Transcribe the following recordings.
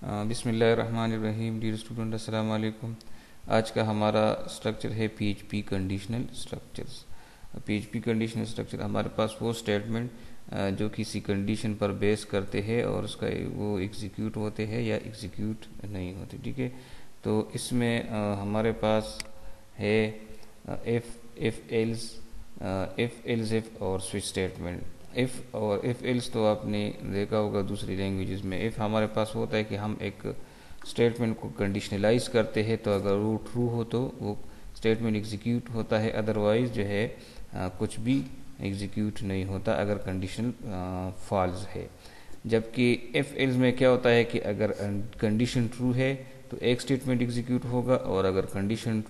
बिस्मिल्लाहिर्रहमानिर्रहीम। Dear student, अस्सलाम वालेकुम। आज का हमारा स्ट्रक्चर है PHP conditional structures. PHP conditional structure हमारे पास वो स्टेटमेंट जो किसी कंडीशन पर बेस करते हैं और उसका वो एग्जीक्यूट होते हैं या एग्जीक्यूट नहीं होते। ठीक है, तो इसमें हमारे पास है इफ़ एल्स इफ और स्विच स्टेटमेंट। इफ़ और इफ़ एल्स तो आपने देखा होगा दूसरी लैंग्वेजेस में। इफ़ हमारे पास होता है कि हम एक स्टेटमेंट को कंडीशनलाइज करते हैं, तो अगर वो ट्रू हो तो वो स्टेटमेंट एग्जीक्यूट होता है, अदरवाइज जो है कुछ भी एग्जीक्यूट नहीं होता अगर कंडीशन फॉल्स है। जबकि इफ़ एल्स में क्या होता है कि अगर कंडीशन ट्रू है तो एक स्टेटमेंट एग्जीक्यूट होगा, और अगर कंडीशन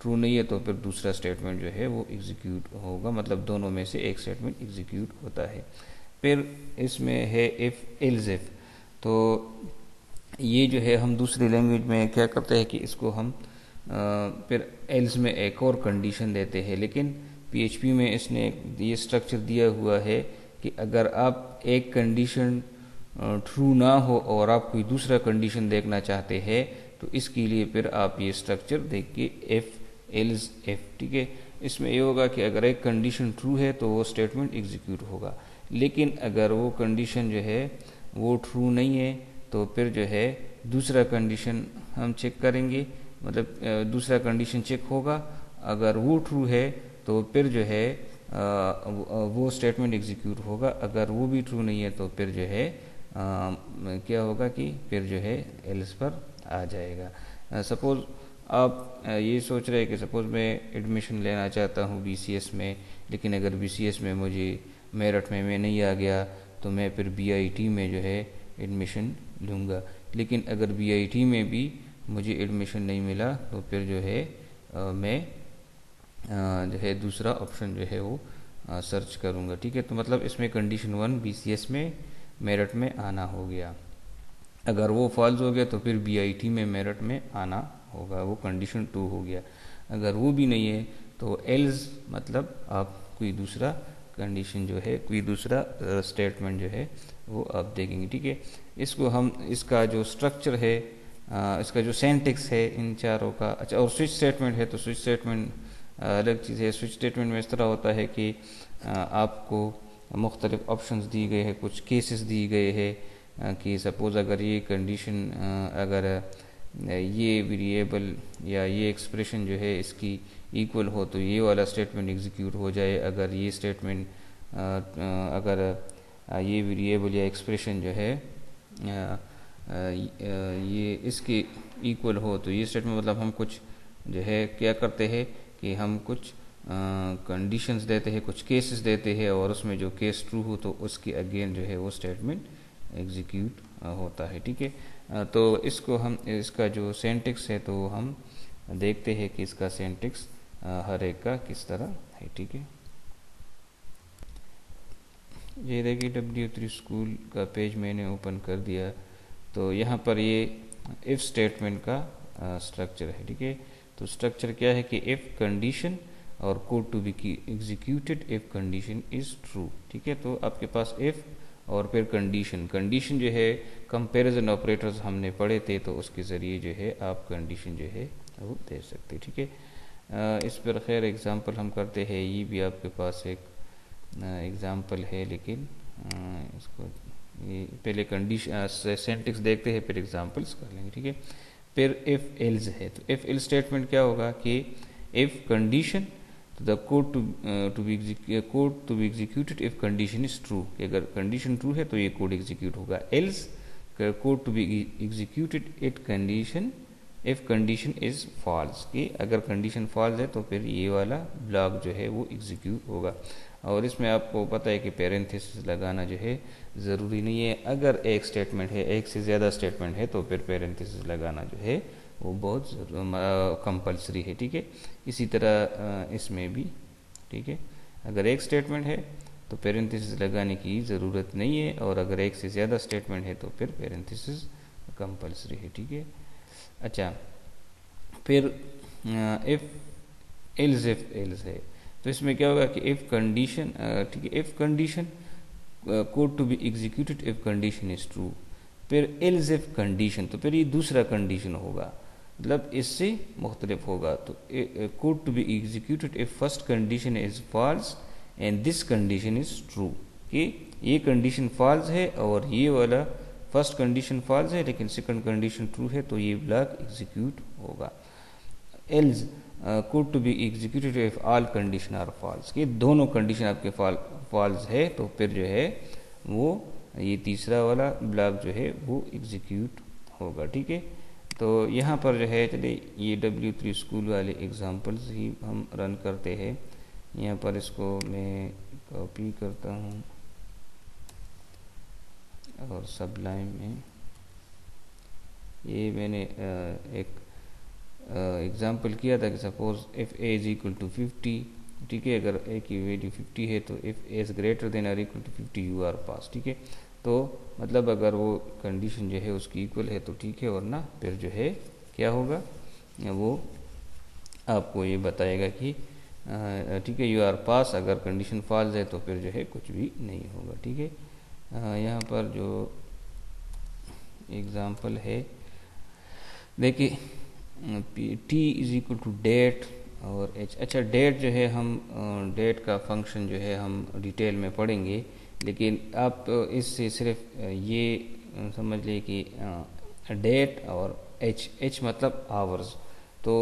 ट्रू नहीं है तो फिर दूसरा स्टेटमेंट जो है वो एग्जीक्यूट होगा, मतलब दोनों में से एक स्टेटमेंट एग्जीक्यूट होता है। फिर इसमें है इफ़ एल्स इफ। तो ये जो है हम दूसरी लैंग्वेज में क्या करते हैं कि इसको हम फिर एल्स में एक और कंडीशन देते हैं, लेकिन पीएचपी में इसने ये स्ट्रक्चर दिया हुआ है कि अगर आप एक कंडीशन ट्रू ना हो और आप कोई दूसरा कंडीशन देखना चाहते हैं तो इसके लिए फिर आप ये स्ट्रक्चर देखिए इफ़ एल्स इफ। ठीक है, इसमें ये होगा कि अगर एक कंडीशन ट्रू है तो वो स्टेटमेंट एग्जीक्यूट होगा, लेकिन अगर वो कंडीशन जो है वो ट्रू नहीं है तो फिर जो है दूसरा कंडीशन हम चेक करेंगे, मतलब दूसरा कंडीशन चेक होगा। अगर वो ट्रू है तो फिर जो है वो स्टेटमेंट एग्जीक्यूट होगा, अगर वो भी ट्रू नहीं है तो फिर जो है क्या होगा कि फिर जो है एल्स पर आ जाएगा। सपोज़ आप ये सोच रहे हैं कि सपोज़ मैं एडमिशन लेना चाहता हूँ बीसीएस में, लेकिन अगर बीसीएस में मुझे मेरिट में मैं नहीं आ गया तो मैं फिर बीआईटी में जो है एडमिशन लूँगा। लेकिन अगर बीआईटी में भी मुझे एडमिशन नहीं मिला तो फिर जो है मैं जो है दूसरा ऑप्शन जो है वो सर्च करूँगा। ठीक है, तो मतलब इसमें कंडीशन 1 बीसीएस में मेरिट में आना हो गया। अगर वो फॉल्स हो गया तो फिर बीआईटी में मेरिट में आना होगा, वो कंडीशन 2 हो गया। अगर वो भी नहीं है तो एल्स मतलब आप कोई दूसरा कंडीशन जो है, कोई दूसरा स्टेटमेंट जो है वो आप देखेंगे। ठीक है, इसको हम इसका जो स्ट्रक्चर है, इसका जो सिंटैक्स है इन चारों का। अच्छा, और स्विच स्टेटमेंट है तो स्विच स्टेटमेंट अलग चीज़ है। स्विच स्टेटमेंट में इस तरह होता है कि आपको मुख्तलिफ ऑप्शंस दिए गए हैं, कुछ केसेस दिए गए हैं कि सपोज़ अगर ये कंडीशन, अगर ये वेरिएबल या ये एक्सप्रेशन जो है इसकी इक्वल हो तो ये वाला स्टेटमेंट एग्जीक्यूट हो जाए। अगर ये स्टेटमेंट, अगर ये वेरिएबल या एक्सप्रेशन जो है ये इसके इक्वल हो तो ये स्टेटमेंट, मतलब हम कुछ जो है क्या करते हैं कि हम कुछ कंडीशंस देते हैं, कुछ केसेस देते हैं, और उसमें जो केस ट्रू हो तो उसके अगेन जो है वो स्टेटमेंट एग्जीक्यूट होता है। ठीक है, तो इसको हम, इसका जो सिंटैक्स है तो हम देखते हैं कि इसका सिंटैक्स हर एक का किस तरह है। ठीक है, ये देखिए W3 स्कूल का पेज मैंने ओपन कर दिया, तो यहाँ पर ये इफ़ स्टेटमेंट का स्ट्रक्चर है। ठीक है, तो स्ट्रक्चर क्या है कि इफ़ कंडीशन और code to be executed if condition is true. ठीक है, तो आपके पास इफ़ और फिर कंडीशन जो है कंपैरिजन ऑपरेटर्स हमने पढ़े थे, तो उसके ज़रिए जो है आप कंडीशन जो है वो दे सकते। ठीक है, इस पर खैर एग्ज़ाम्पल हम करते हैं। ये भी आपके पास एक एग्ज़ाम्पल है, लेकिन इसको ये पहले कंडीशन सिंटैक्स देखते हैं फिर एग्जांपल्स कर लेंगे। ठीक है, फिर इफ़ एल्स है तो इफ़ एल्स स्टेटमेंट क्या होगा कि इफ़ कंडीशन तो the code to be executed if condition is true, कि अगर कंडीशन ट्रू है तो ये कोड एग्जीक्यूट होगा। Else code to be executed if condition is false, कि अगर कंडीशन फॉल्स है तो फिर ये वाला ब्लॉक जो है वो एग्जीक्यूट होगा। और इसमें आपको पता है कि पेरेंथेसिस लगाना जो है ज़रूरी नहीं है। अगर एक स्टेटमेंट है, एक से ज़्यादा स्टेटमेंट है तो फिर पेरेंथेसिस लगाना जो है वो बहुत कंपलसरी है। ठीक है, इसी तरह इसमें भी। ठीक है, अगर एक स्टेटमेंट है तो पेरेंथेसिस लगाने की ज़रूरत नहीं है, और अगर एक से ज़्यादा स्टेटमेंट है तो फिर पेरेंथेसिस कंपलसरी है। ठीक है, अच्छा, फिर इफ़ एल्स है तो इसमें क्या होगा कि इफ़ कंडीशन, ठीक है, if condition code to be executed if condition is true. फिर एल्स इफ कंडीशन, तो फिर ये दूसरा कंडीशन होगा, मतलब इससे मुख्तलिफ होगा। तो code to be executed if first condition is false and this condition is true, कि ये कंडीशन फॉल्स है और ये वाला फर्स्ट कंडीशन फॉल्स है लेकिन सेकंड कंडीशन ट्रू है, तो ये ब्लॉक एग्जीक्यूट होगा। Else code to be executed if all condition are false, कि दोनों कंडीशन आपके फॉल्स है, तो फिर जो है वो ये तीसरा वाला ब्लॉक जो है वो एग्जीक्यूट होगा। ठीक है, तो यहाँ पर जो है चलिए ये W3 स्कूल वाले एग्जांपल्स ही हम रन करते हैं। यहाँ पर इसको मैं कॉपी करता हूँ और सबलाइम में ये मैंने एक एग्जांपल किया था कि suppose if a is equal to 50, ठीक है, अगर a की वैल्यू 50 है तो if a is greater then और इक्वल टू 50 यू आर पास। ठीक है, तो मतलब अगर वो कंडीशन जो है उसकी इक्वल है तो ठीक है, वरना फिर जो है क्या होगा, वो आपको ये बताएगा कि ठीक है यू आर पास, अगर कंडीशन फॉल्स है तो फिर जो है कुछ भी नहीं होगा। ठीक है, यहाँ पर जो एग्ज़ाम्पल है देखिए t is equal to date और h। अच्छा, डेट जो है हम डेट का फंक्शन जो है हम डिटेल में पढ़ेंगे, लेकिन आप इससे सिर्फ ये समझ लिए कि डेट और h मतलब आवर्स। तो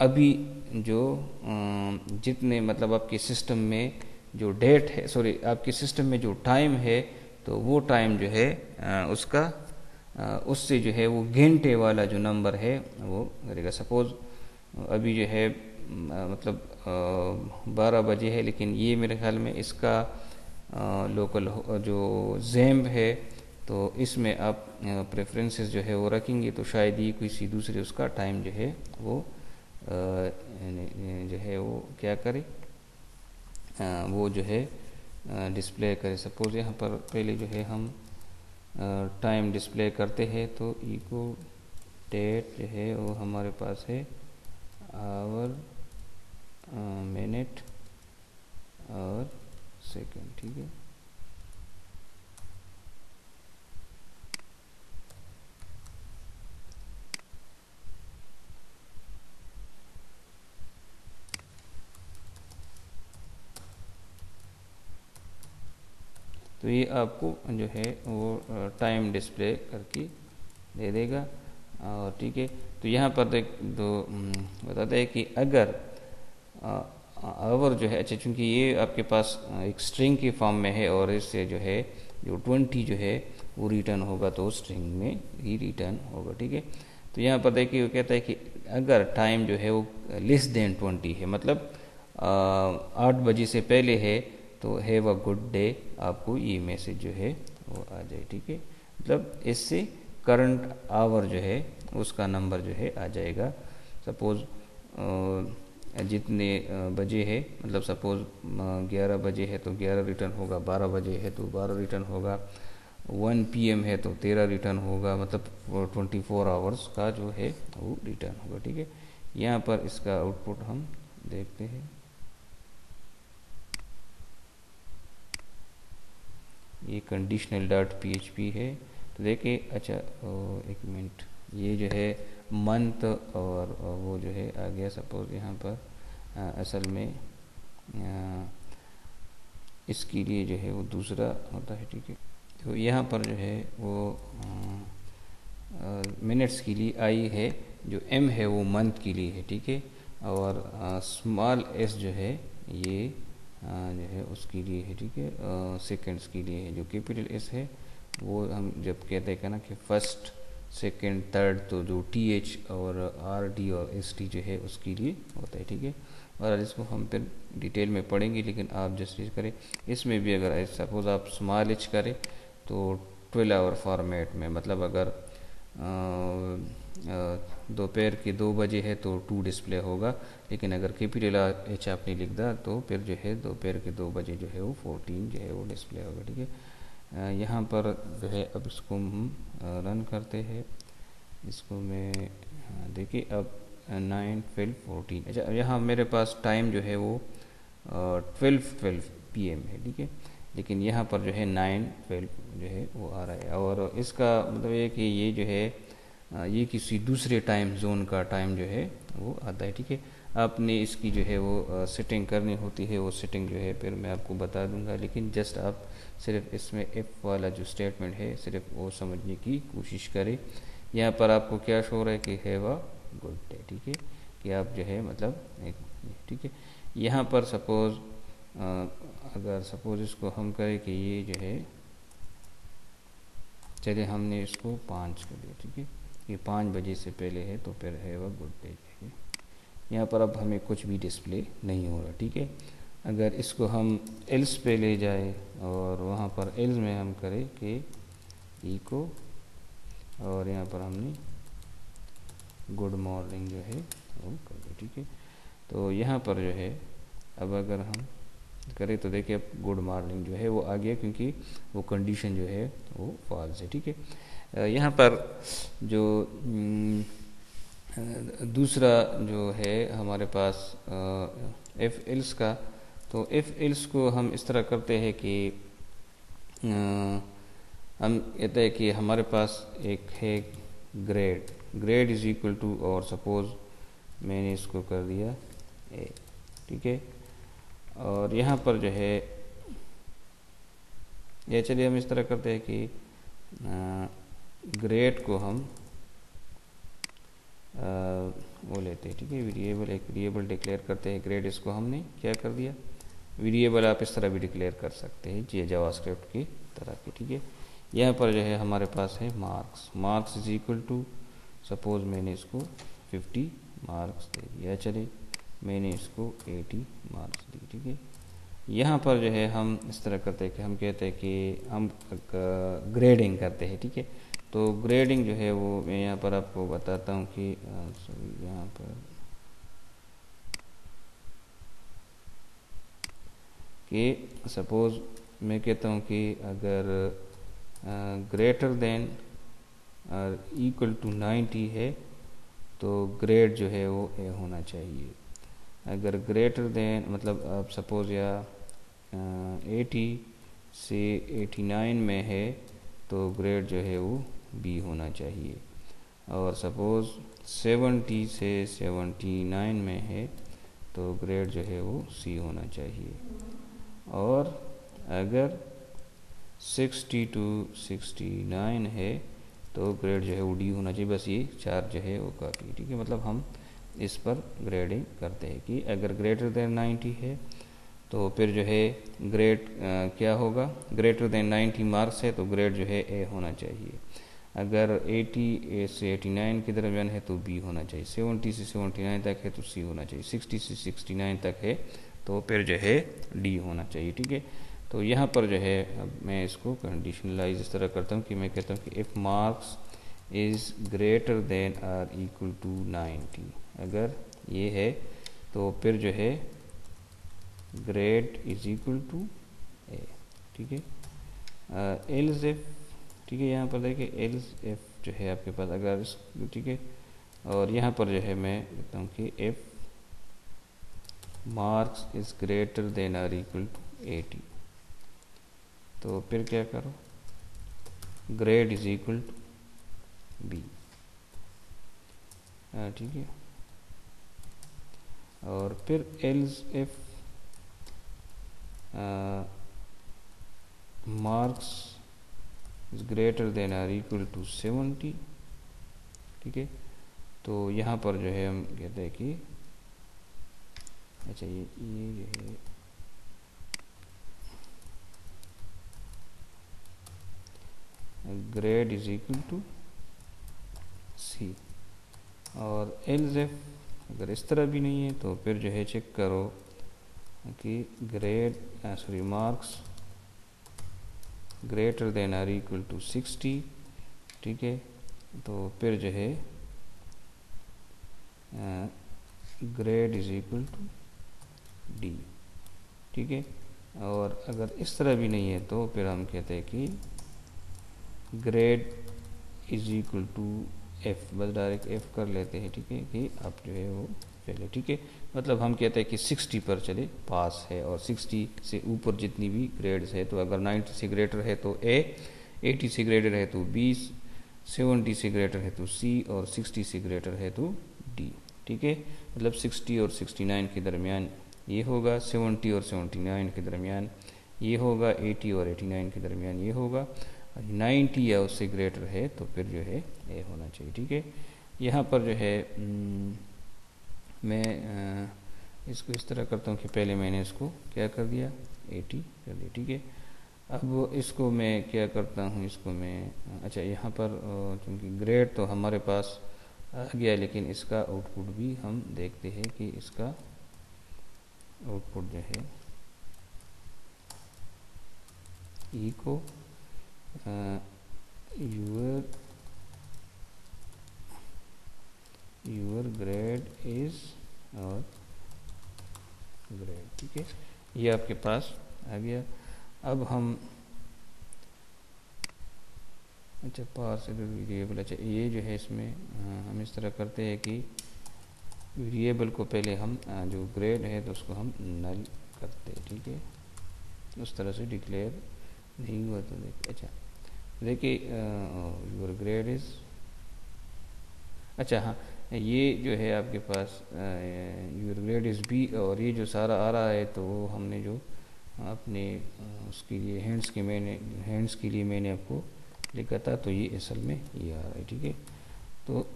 अभी जो जितने मतलब आपके सिस्टम में जो डेट है, सॉरी आपके सिस्टम में जो टाइम है, तो वो टाइम जो है उसका उससे जो है वो घंटे वाला जो नंबर है वो करेगा। सपोज अभी जो है मतलब 12 बजे है, लेकिन ये मेरे ख्याल में इसका लोकल जो जैम्प है, तो इसमें आप प्रेफरेंसेस जो है वो रखेंगे, तो शायद ही किसी दूसरे उसका टाइम जो है वो जो है वो क्या करे, वो जो है डिस्प्ले करे। सपोज यहाँ पर पहले जो है हम टाइम डिस्प्ले करते हैं, तो इको डेट जो है वो हमारे पास है आवर, मिनट और सेकंड। ठीक है, तो ये आपको जो है वो टाइम डिस्प्ले करके दे देगा। और ठीक है, तो यहाँ पर दो बताता है कि अगर आवर जो है, अच्छा चूँकि ये आपके पास एक स्ट्रिंग की फॉर्म में है और इससे जो है जो 20 जो है वो रिटर्न होगा, तो स्ट्रिंग में ही रिटर्न होगा। ठीक है, तो यहाँ पर देखिए वो कहता है कि अगर टाइम जो है वो लेस देन 20 है, मतलब 8 बजे से पहले है, तो हैव अ गुड डे, आपको ये मैसेज जो है वो आ जाए। ठीक है, मतलब इससे करंट आवर जो है उसका नंबर जो है आ जाएगा। सपोज जितने बजे है, मतलब सपोज 11 बजे है तो 11 रिटर्न होगा, 12 बजे है तो 12 रिटर्न होगा, 1 PM है तो 13 रिटर्न होगा, मतलब 24 आवर्स का जो है वो रिटर्न होगा। ठीक है, यहाँ पर इसका आउटपुट हम देखते हैं। ये कंडीशनल डॉट PHP है, तो देखिए अच्छा एक मिनट, ये जो है मंथ और वो जो है आ गया। सपोज यहाँ पर असल में इसके लिए जो है वो दूसरा होता है। ठीक है, तो यहाँ पर जो है वो मिनट्स के लिए आई है, जो M है वो मंथ के लिए है। ठीक है, और स्मॉल s जो है ये जो है उसके लिए है। ठीक है, सेकंड्स के लिए है। जो कैपिटल S है वो हम जब कहते हैं ना कि फर्स्ट सेकंड थर्ड, तो जो TH और RD और ST जो है उसके लिए होता है। ठीक है, और इसको हम फिर डिटेल में पढ़ेंगे, लेकिन आप जस्ट यूज करें। इसमें भी अगर सपोज आप स्मॉल h करें तो 12 आवर फॉर्मेट में, मतलब अगर दोपहर के 2 बजे है तो 2 डिस्प्ले होगा, लेकिन अगर कैपिटल H आपने लिख दा तो फिर जो है दोपहर के 2 बजे जो है वो 14 जो है वो डिस्प्ले होगा। ठीक है, यहाँ पर जो है अब इसको हम रन करते हैं। इसको मैं देखिए अब 9, 12, 14, अच्छा यहाँ मेरे पास टाइम जो है वो 12 PM है। ठीक है, लेकिन यहाँ पर जो है 9 12 जो है वो आ रहा है। और इसका मतलब ये कि ये जो है ये किसी दूसरे टाइम जोन का टाइम जो है वो आता है, ठीक है। आपने इसकी जो है वो सेटिंग करनी होती है, वो सेटिंग जो है फिर मैं आपको बता दूंगा, लेकिन जस्ट आप सिर्फ इसमें एफ वाला जो स्टेटमेंट है सिर्फ वो समझने की कोशिश करें। यहाँ पर आपको क्या शो हो रहा है कि हैव अ गुड डे, ठीक है, कि आप जो है मतलब एक, ठीक है। यहाँ पर सपोज़ अगर सपोज़ इसको हम करें कि ये जो है, चलिए हमने इसको 5 कर दिया, ठीक है, ये 5 बजे से पहले है तो फिर हैव अ गुड डे, ठीक है। यहाँ पर अब हमें कुछ भी डिस्प्ले नहीं हो रहा, ठीक है। अगर इसको हम एल्स पे ले जाए और वहाँ पर एल्स में हम करें कि इको और यहाँ पर हमने गुड मॉर्निंग जो है वो कर दे, ठीक है। तो यहाँ पर जो है अब अगर हम करें तो देखिए अब गुड मॉर्निंग जो है वो आ गया, क्योंकि वो कंडीशन जो है वो फॉल्स है, ठीक है। यहाँ पर जो दूसरा जो है हमारे पास एफ एल्स का, तो एफ एल्स को हम इस तरह करते हैं कि हम कहते हैं कि हमारे पास एक है grade, grade is equal to, और सपोज मैंने इसको कर दिया ए, ठीक है। और यहाँ पर जो है ये, चलिए हम इस तरह करते हैं कि ग्रेड को हम वो लेते हैं, ठीक है, वेरिएबल, एक वेरिएबल डिक्लेयर करते हैं ग्रेड, इसको हमने क्या कर दिया वेरिएबल। आप इस तरह भी डिक्लेयर कर सकते हैं ये जावास्क्रिप्ट की तरह की, ठीक है। यहाँ पर जो है हमारे पास है marks, marks is equal to, suppose मैंने इसको 50 मार्क्स दे दिया, चलिए मैंने इसको 80 मार्क्स दी, ठीक है। यहाँ पर जो है हम इस तरह करते हैं कि हम कहते हैं कि हम ग्रेडिंग करते हैं, ठीक है। तो ग्रेडिंग जो है वो मैं यहाँ पर आपको बताता हूँ कि सॉरी यहाँ पर कि सपोज मैं कहता हूँ कि अगर ग्रेटर देन और इक्वल टू 90 है तो ग्रेड जो है वो ए होना चाहिए। अगर ग्रेटर देन मतलब आप सपोज या 80 से 89 में है तो ग्रेड जो है वो बी होना चाहिए। और सपोज 70 से 79 में है तो ग्रेड जो है वो सी होना चाहिए। और अगर 60 टू 69 है तो ग्रेड जो है वो डी होना चाहिए। बस ये 4 जो है वो काफ़ी, ठीक है। मतलब हम इस पर ग्रेडिंग करते हैं कि अगर ग्रेटर देन 90 है तो फिर जो है ग्रेड क्या होगा, ग्रेटर देन 90 मार्क्स है तो ग्रेड जो है ए होना चाहिए। अगर 80 से 89 के दरमियान है तो बी होना चाहिए, 70 से 79 तक है तो सी होना चाहिए, 60 से 69 तक है तो फिर जो है डी होना चाहिए, ठीक है। तो यहाँ पर जो है अब मैं इसको कंडीशनलाइज इस तरह करता हूँ कि मैं कहता हूँ कि if marks is greater than or equal to 90, अगर ये है तो फिर जो है grade is equal to A, ठीक है। एल्स इफ, ठीक है, यहाँ पर देखिए एल्स इफ जो है आपके पास अगर इस, ठीक है। और यहाँ पर जो है मैं कहता हूँ कि if marks is greater than or equal to 80 तो फिर क्या करो, grade is equal to B, ठीक है। और फिर else if marks is greater than or equal to 70, ठीक है। तो यहाँ पर जो है हम कहते हैं कि अच्छा ये जो है ग्रेड इज इक्वल टू सी। और एल्स इफ अगर इस तरह भी नहीं है तो फिर जो है चेक करो कि grade sorry marks greater than or equal to 60, ठीक है। तो फिर जो है grade is equal to D, ठीक है। और अगर इस तरह भी नहीं है तो फिर हम कहते हैं कि grade is equal to F, बस डायरेक्ट एफ कर लेते हैं, ठीक है, कि आप जो है वो फेल है, ठीक है। मतलब हम कहते हैं कि 60 पर चले पास है, और 60 से ऊपर जितनी भी ग्रेड्स है, तो अगर 90 से ग्रेटर है तो ए, 80 से ग्रेटर है तो बी, 70 से ग्रेटर है तो सी, और 60 से ग्रेटर है तो डी, ठीक है। मतलब 60 और 69 के दरमियान ये होगा, 70 और 79 के दरमियान ये होगा, 80 और 89 के दरमियान ये होगा, 90 या उससे ग्रेटर है तो फिर जो है ए होना चाहिए, ठीक है। यहाँ पर जो है मैं इसको इस तरह करता हूँ कि पहले मैंने इसको क्या कर दिया, 80 कर दिया, ठीक है। अब इसको मैं क्या करता हूँ, इसको मैं अच्छा यहाँ पर क्योंकि ग्रेड तो हमारे पास आ गया, लेकिन इसका आउटपुट भी हम देखते हैं कि इसका आउटपुट जो है ई को योर ग्रेड इज और ग्रेड, ठीक है, ये आपके पास आ गया। अब हम अच्छा पार्शियल वेरिएबल, अच्छा ये जो है इसमें हम इस तरह करते हैं कि वेरिएबल को पहले हम जो ग्रेड है तो उसको हम नल करते हैं, ठीक है। उस तरह से डिक्लेयर नहीं हुआ तो देखिए, अच्छा देखिए योर ग्रेड इज, अच्छा हाँ ये जो है आपके पास योर ग्रेड इज बी, और ये जो सारा आ रहा है तो वो हमने जो अपने उसके लिए हैंड्स के लिए मैंने आपको लिखा था, तो ये असल में ये आ रहा है, ठीक है। तो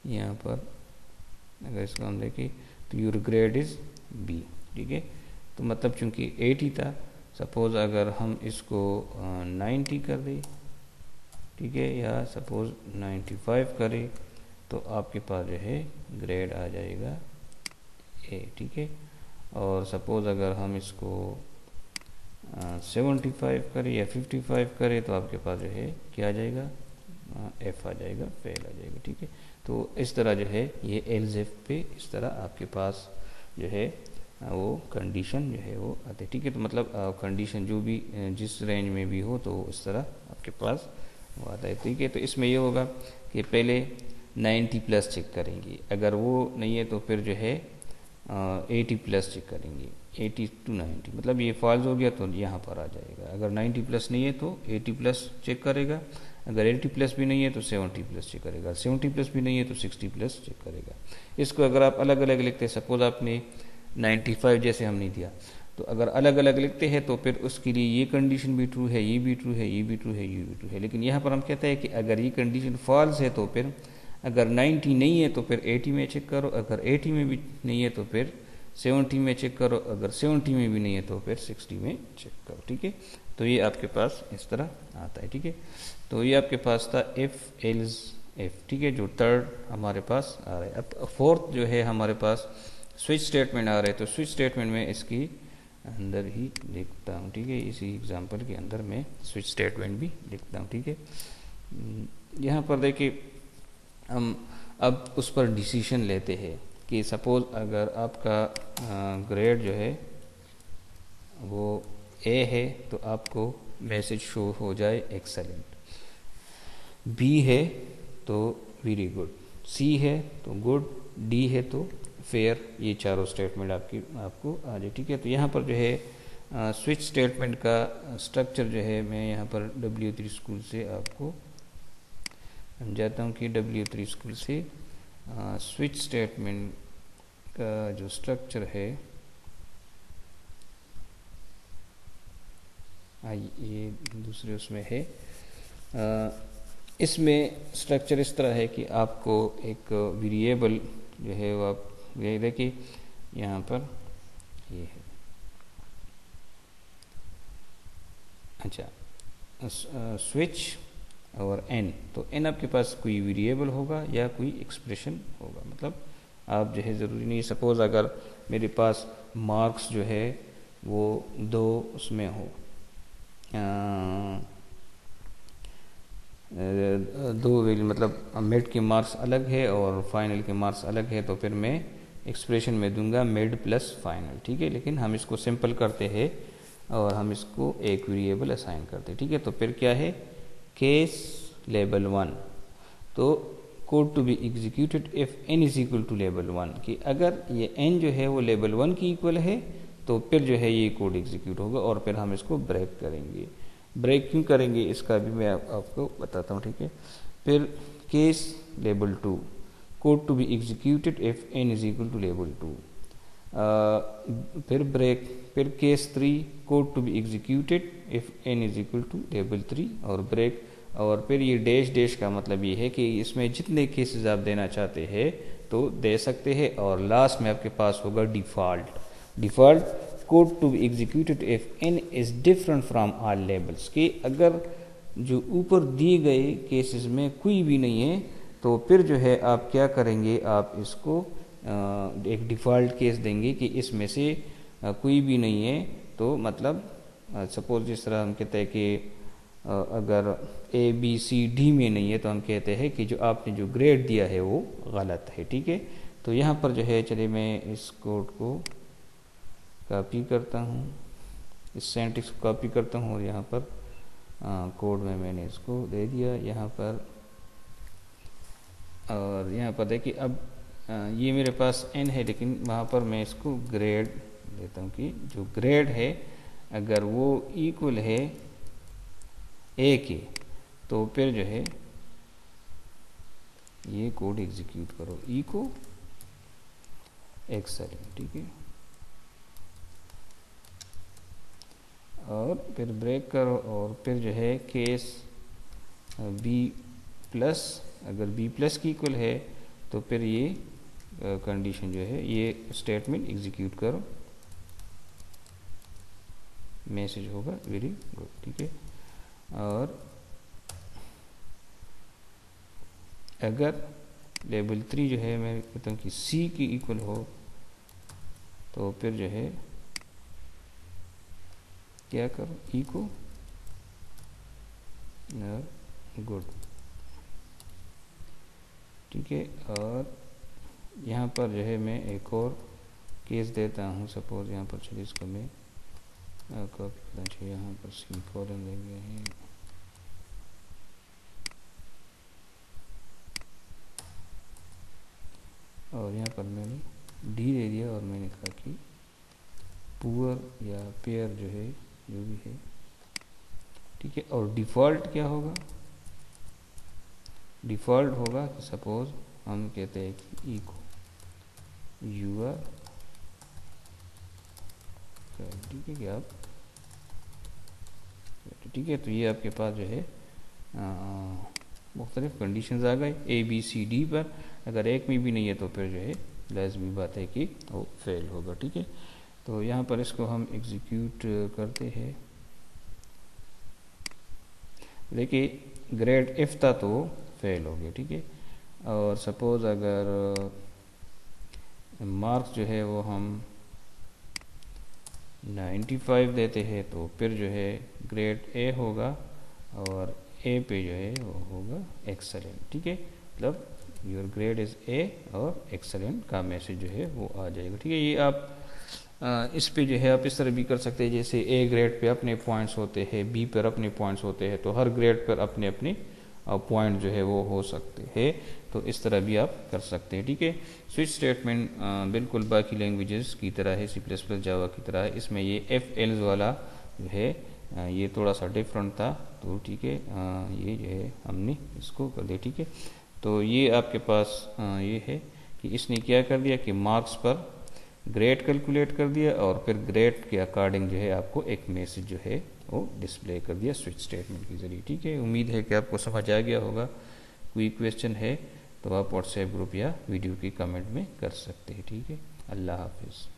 यहाँ पर अगर इसको हम देखें तो योर ग्रेड इज बी, ठीक है। तो मतलब चूंकि 80 था, सपोज अगर हम इसको 90 कर दें, ठीक है, या सपोज 95 करें तो आपके पास जो है ग्रेड आ जाएगा ए, ठीक है। और सपोज अगर हम इसको 75 करें या 55 करें तो आपके पास जो है क्या आ जाएगा, एफ आ जाएगा, फेल आ जाएगा, ठीक है। तो इस तरह जो है ये एल्जेफ पे इस तरह आपके पास जो है वो कंडीशन जो है वो आते, ठीक है। तो मतलब कंडीशन जो भी जिस रेंज में भी हो तो इस तरह आपके पास वो आता है, ठीक है। तो इसमें ये होगा कि पहले 90 प्लस चेक करेंगे, अगर वो नहीं है तो फिर जो है 80 प्लस चेक करेंगे, 80 to 90, मतलब ये फॉल्स हो गया तो यहाँ पर आ जाएगा। अगर 90 प्लस नहीं है तो 80 प्लस चेक करेगा, अगर 80 प्लस भी नहीं है तो 70 प्लस चेक करेगा, 70 प्लस भी नहीं है तो 60 प्लस चेक करेगा। इसको अगर आप अलग अलग लिखते हैं, सपोज आपने 95 जैसे हम नहीं दिया, तो अगर अलग अलग लिखते हैं तो फिर उसके लिए ये कंडीशन भी ट्रू है, ये भी ट्रू है, ये भी ट्रू है, ये भी ट्रू है। लेकिन यहाँ पर हम कहते हैं कि अगर ये कंडीशन फॉल्स है तो फिर अगर 90 नहीं है तो फिर 80 में चेक करो, अगर 80 में भी नहीं है तो फिर 70 में चेक करो, अगर 70 में भी नहीं है तो फिर 60 में चेक करो, ठीक है। तो ये आपके पास इस तरह आता है, ठीक है। तो ये आपके पास था इफ एल्स इफ, ठीक है, जो थर्ड हमारे पास आ रहा है। अब फोर्थ जो है हमारे पास स्विच स्टेटमेंट आ रहा है, तो स्विच स्टेटमेंट में इसकी अंदर ही लिखता हूँ, ठीक है। इसी एग्जांपल के अंदर मैं स्विच स्टेटमेंट भी लिखता हूँ, ठीक है। यहाँ पर देखिए हम अब उस पर डिसीजन लेते हैं कि सपोज अगर आपका ग्रेड जो है वो ए है तो आपको मैसेज शो हो जाए एक्सेलेंट, बी है तो वेरी गुड, सी है तो गुड, डी है तो फेयर, ये चारों स्टेटमेंट आपको आ जाए, ठीक है। तो यहाँ पर जो है स्विच स्टेटमेंट का स्ट्रक्चर जो है मैं यहाँ पर W3 स्कूल से आपको समझाता हूँ कि W3 स्कूल से स्विच स्टेटमेंट का जो स्ट्रक्चर है ये दूसरे उसमें है, इसमें स्ट्रक्चर इस तरह है कि आपको एक वेरिएबल जो है वो आप ये देखिए यहाँ पर ये है, अच्छा स्विच और एन, तो एन आपके पास कोई वेरिएबल होगा या कोई एक्सप्रेशन होगा, मतलब आप जो है ज़रूरी नहीं, सपोज अगर मेरे पास मार्क्स जो है वो 2 उसमें हो, 2 वैल्यू, मतलब मिड के मार्क्स अलग है और फाइनल के मार्क्स अलग है, तो फिर मैं एक्सप्रेशन में दूंगा मिड प्लस फाइनल, ठीक है। लेकिन हम इसको सिंपल करते हैं और हम इसको एक वेरिएबल असाइन करते हैं, ठीक है। तो फिर क्या है, केस लेबल 1, तो code to be executed if n is equal to label 1, कि अगर ये n जो है वो लेबल 1 की इक्वल है तो फिर जो है ये कोड एग्जीक्यूट होगा और फिर हम इसको ब्रेक करेंगे। ब्रेक क्यों करेंगे इसका भी मैं आपको बताता हूँ, ठीक है। फिर case label 2, code to be executed if n is equal to label 2, फिर ब्रेक, फिर case 3, code to be executed if n is equal to label 3 और ब्रेक। और फिर ये डैश डैश का मतलब ये है कि इसमें जितने केसेस आप देना चाहते हैं तो दे सकते हैं, और लास्ट में आपके पास होगा default code to be executed if n is different from all labels, कि अगर जो ऊपर दिए गए केसेस में कोई भी नहीं है तो फिर जो है आप क्या करेंगे, आप इसको एक डिफ़ॉल्ट केस देंगे कि इसमें से कोई भी नहीं है। तो मतलब सपोज जिस तरह हम कहते हैं कि अगर ए बी सी डी में नहीं है तो हम कहते हैं कि जो आपने जो ग्रेड दिया है वो गलत है, ठीक है। तो यहाँ पर जो है चलिए मैं इस कोड को कॉपी करता हूँ, इस सिंटैक्स को कॉपी करता हूँ और यहाँ पर कोड में मैंने इसको दे दिया यहाँ पर। और यहाँ पर देखिए अब ये मेरे पास n है, लेकिन वहाँ पर मैं इसको ग्रेड देता हूँ कि जो ग्रेड है अगर वो इक्वल है a के तो फिर जो है ये कोड एग्जीक्यूट करो, इको एक्सेलेंट, ठीक है। और फिर ब्रेक करो और फिर जो है केस b प्लस, अगर b प्लस की इक्वल है तो फिर ये कंडीशन जो है ये स्टेटमेंट एग्जीक्यूट करो, मैसेज होगा वेरी गुड, ठीक है। और अगर लेबल 3 जो है मैं कहता हूँ कि c की इक्वल हो तो फिर जो है क्या करो, इको गुड, ठीक है। और यहाँ पर जो है मैं एक और केस देता हूँ, सपोज यहाँ पर चलिए इसको मैं कॉपी करना चाहिए, यहाँ पर सी कॉलन देंगे हैं और यहाँ पर मैंने डी दे दिया और मैंने कहा कि पुअर या पेयर जो है जो भी है, ठीक है। और डिफ़ॉल्ट क्या होगा, डिफ़ॉल्ट होगा कि सपोज हम कहते हैं कि इको यूआर, ठीक है कि आप, ठीक है। तो ये आपके पास जो है मुख्तलिफ कंडीशंस आ गए ए बी सी डी पर, अगर एक में भी नहीं है तो फिर जो है लाज़मी बात है कि वो फेल होगा, ठीक है। तो यहाँ पर इसको हम एग्जीक्यूट करते हैं, देखिए ग्रेड इफ था तो फेल हो गया, ठीक है। और सपोज अगर मार्क्स जो है वो हम 95 देते हैं तो फिर जो है ग्रेड ए होगा और ए पे जो है वो होगा एक्सेलेंट, ठीक है। मतलब योर ग्रेड इज़ ए और एक्सेलेंट का मैसेज जो है वो आ जाएगा, ठीक है। ये आप इस पे जो है आप इस तरह भी कर सकते हैं, जैसे ए ग्रेड पे अपने पॉइंट्स होते हैं, बी पर अपने पॉइंट्स होते हैं, तो हर ग्रेड पर अपने अपने पॉइंट जो है वो हो सकते हैं, तो इस तरह भी आप कर सकते हैं, ठीक है। स्विच स्टेटमेंट बिल्कुल बाकी लैंग्वेजेस की तरह है, C++ जावा की तरह है, इसमें ये एफ एल्स वाला जो है ये थोड़ा सा डिफरेंट था, तो ठीक है ये जो है हमने इसको कर दिया, ठीक है। तो ये आपके पास ये है कि इसने क्या कर दिया कि मार्क्स पर ग्रेड कैलकुलेट कर दिया और फिर ग्रेड के अकॉर्डिंग जो है आपको एक मैसेज जो है वो डिस्प्ले कर दिया स्विच स्टेटमेंट के जरिए, ठीक है। उम्मीद है कि आपको समझ आ गया होगा। कोई क्वेश्चन है तो आप व्हाट्सएप ग्रुप या वीडियो की कमेंट में कर सकते हैं, ठीक है। अल्लाह हाफिज़।